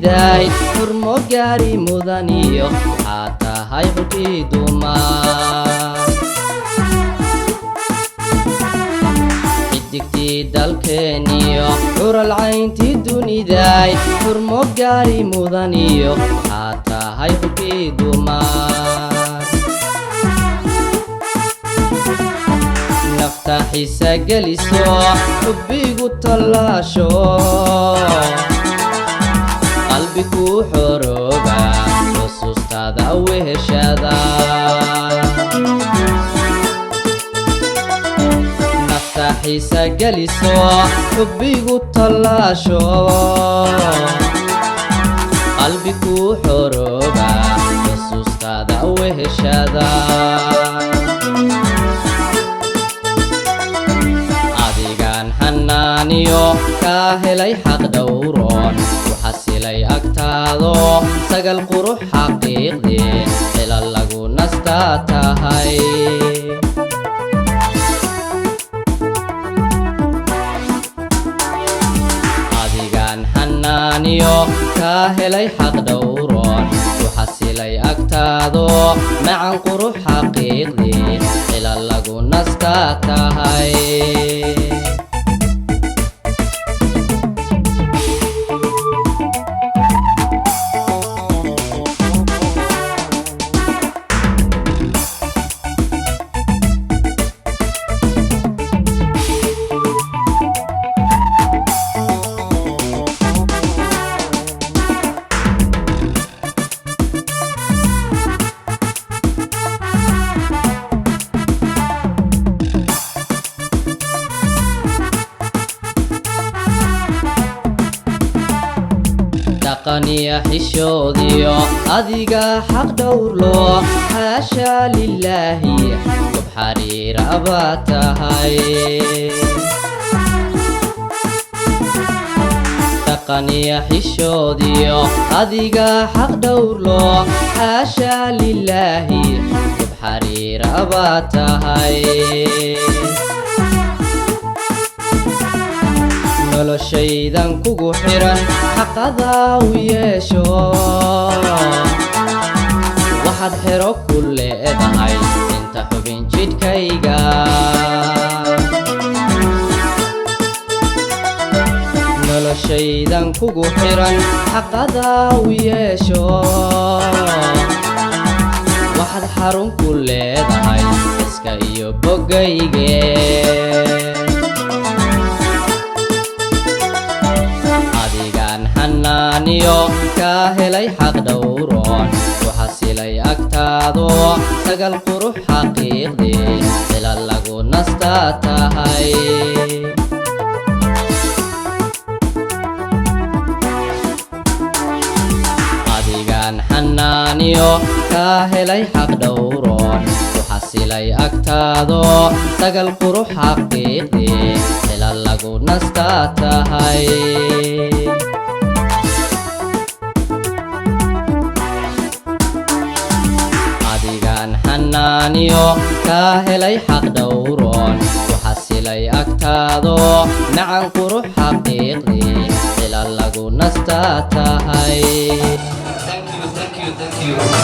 duniday xurmo gaari mudaniyo xataa hay qulkii dumar xidigtii dalkeeniyo xural cayntii duniday xurmo gaari mudaniyo xataa hay qulkii dumar nafta xiisa geliso xubbigu tallaasho qalbi ku xorooba xusuustaada weheshada nafta xiisa geliso xubbigu tallaasho qalbi ku xorooba xusuustaada weheshada xanaaniyo kaa helay xaq dhowroon ku xasilay agtaado sagal qurux xaqiiqdii xila lagu nastaa tahay adigaan xanaaniyo kaa helay xaq dhowroon ku xasilay agtaado macan qurux xaqiiqdii xila lagu nastaa tahay dhaqaniya xishoodiyo adiga xaq dhowrlo xaasha lilaahi gob xariira baa tahay dhaqaniya xishoodiyo adiga xaq dhowrlo xaasha lilaahi gob xariira baa tahay noloshaydan kugu xiran xaqadaa u yeesho waxaad xero ku leedahay inta xubin jidhkayga noloshaydan kugu xiran xaqadaa u yeesho waxaad xarun ku leedahay iska iyo boggayge xanaaniyo kaa helay xaq dhowroon ku xasilay agtaado sagal qurux xaqiiqdii xila lagu nastaa tahay adigaan xanaaniyo kaa helay xaq dhowroon ku xasilay agtaado sagal qurux xaqiiqdii xila lagu nastaa tahay xanaaniyo kaa helay xaq dhowroon ku xasilay agtaado macan qurux xaqiiqdii xila lagu nastaa tahay Thank you.